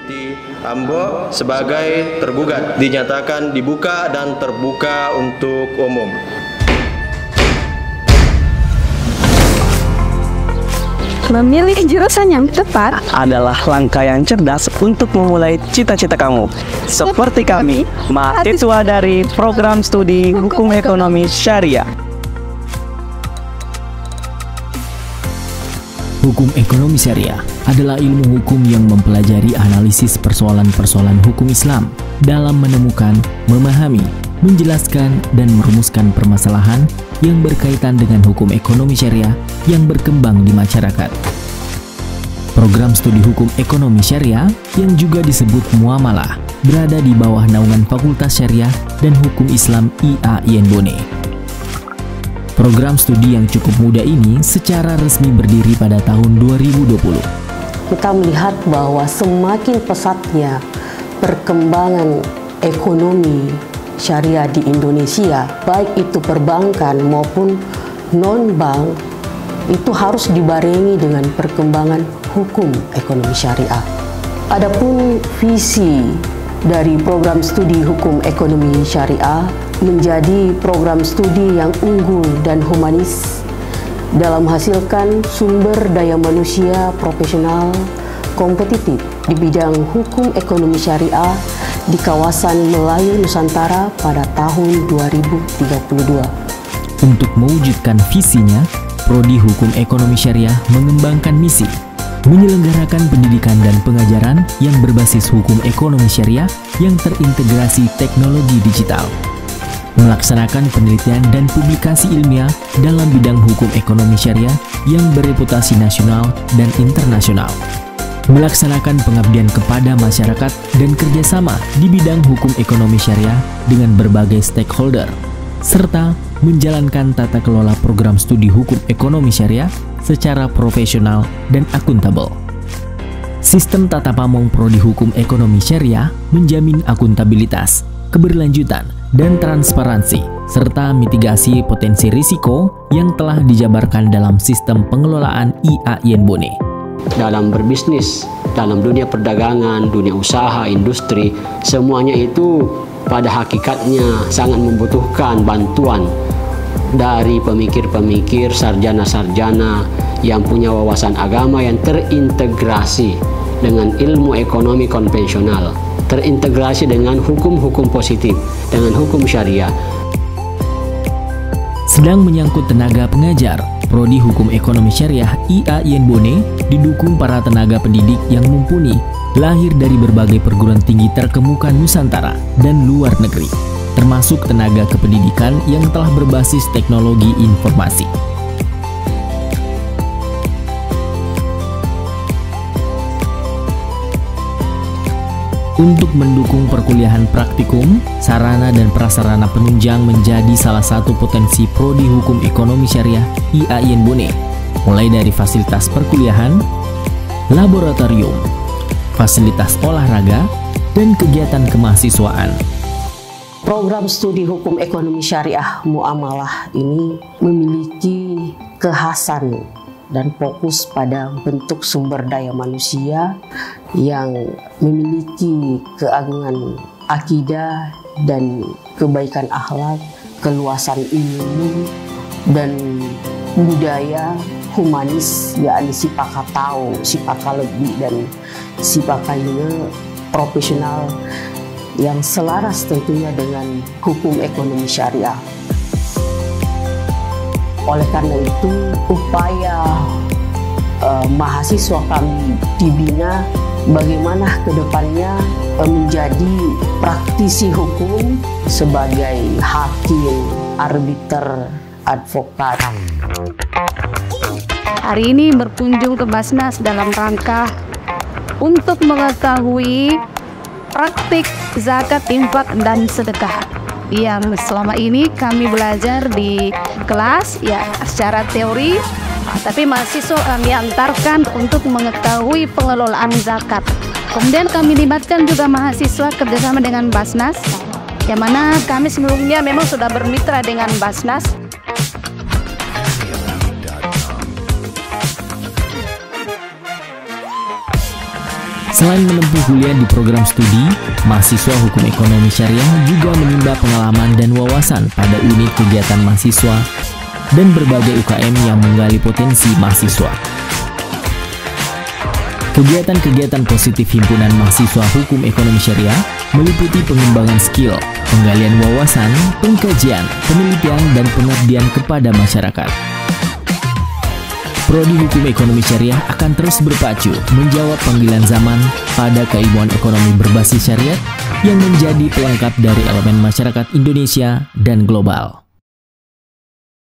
Siti Ambo sebagai tergugat dinyatakan dibuka dan terbuka untuk umum. Memilih jurusan yang tepat adalah langkah yang cerdas untuk memulai cita-cita kamu. Seperti kami, mahasiswa dari program studi Hukum Ekonomi Syariah. Hukum Ekonomi Syariah adalah ilmu hukum yang mempelajari analisis persoalan-persoalan hukum Islam dalam menemukan, memahami, menjelaskan, dan merumuskan permasalahan yang berkaitan dengan hukum ekonomi syariah yang berkembang di masyarakat. Program studi Hukum Ekonomi Syariah yang juga disebut Muamalah berada di bawah naungan Fakultas Syariah dan Hukum Islam IAIN Bone. Program studi yang cukup muda ini secara resmi berdiri pada tahun 2020. Kita melihat bahwa semakin pesatnya perkembangan ekonomi syariah di Indonesia, baik itu perbankan maupun non-bank, itu harus dibarengi dengan perkembangan hukum ekonomi syariah. Adapun visi dari program studi hukum ekonomi syariah menjadi program studi yang unggul dan humanis dalam menghasilkan sumber daya manusia profesional kompetitif di bidang hukum ekonomi syariah di kawasan Melayu Nusantara pada tahun 2032. Untuk mewujudkan visinya, Prodi Hukum Ekonomi Syariah mengembangkan misi menyelenggarakan pendidikan dan pengajaran yang berbasis hukum ekonomi syariah yang terintegrasi teknologi digital, melaksanakan penelitian dan publikasi ilmiah dalam bidang hukum ekonomi syariah yang bereputasi nasional dan internasional, melaksanakan pengabdian kepada masyarakat dan kerjasama di bidang hukum ekonomi syariah dengan berbagai stakeholder, serta menjalankan tata kelola program studi hukum ekonomi syariah secara profesional dan akuntabel. Sistem tata pamong Prodi Hukum Ekonomi Syariah menjamin akuntabilitas, keberlanjutan, dan transparansi, serta mitigasi potensi risiko yang telah dijabarkan dalam sistem pengelolaan IAIN Bone. Dalam berbisnis, dalam dunia perdagangan, dunia usaha, industri, semuanya itu pada hakikatnya sangat membutuhkan bantuan dari pemikir-pemikir, sarjana-sarjana yang punya wawasan agama yang terintegrasi dengan ilmu ekonomi konvensional, terintegrasi dengan hukum-hukum positif, dengan hukum syariah. Sedang menyangkut tenaga pengajar, Prodi Hukum Ekonomi Syariah IAIN Bone didukung para tenaga pendidik yang mumpuni, lahir dari berbagai perguruan tinggi terkemuka Nusantara dan luar negeri, termasuk tenaga kependidikan yang telah berbasis teknologi informasi. Untuk mendukung perkuliahan praktikum, sarana dan prasarana penunjang menjadi salah satu potensi Prodi Hukum Ekonomi Syariah IAIN Bone, mulai dari fasilitas perkuliahan, laboratorium, fasilitas olahraga, dan kegiatan kemahasiswaan. Program studi hukum ekonomi syariah Muamalah ini memiliki kekhasan dan fokus pada bentuk sumber daya manusia yang memiliki keagungan akidah dan kebaikan akhlak, keluasan ilmu dan budaya humanis, yakni sifat tahu, sifat lebih dan sifat profesional yang selaras tentunya dengan hukum ekonomi syariah. Oleh karena itu, upaya mahasiswa kami dibina bagaimana ke depannya menjadi praktisi hukum sebagai hakim, arbiter, advokat. hari ini berkunjung ke Basnas dalam rangka untuk mengetahui praktik zakat, infak, dan sedekah yang selama ini kami belajar di kelas ya secara teori, tapi mahasiswa kami antarkan untuk mengetahui pengelolaan zakat. Kemudian kami libatkan juga mahasiswa kerjasama dengan Basnas, yang mana kami sebelumnya memang sudah bermitra dengan Basnas. Selain menempuh kuliah di program studi, mahasiswa Hukum Ekonomi Syariah juga menimba pengalaman dan wawasan pada unit kegiatan mahasiswa dan berbagai UKM yang menggali potensi mahasiswa. Kegiatan-kegiatan positif Himpunan Mahasiswa Hukum Ekonomi Syariah meliputi pengembangan skill, penggalian wawasan, pengkajian, penelitian, dan pengabdian kepada masyarakat. Prodi Hukum Ekonomi Syariah akan terus berpacu menjawab panggilan zaman pada keilmuan ekonomi berbasis syariat yang menjadi pelengkap dari elemen masyarakat Indonesia dan global.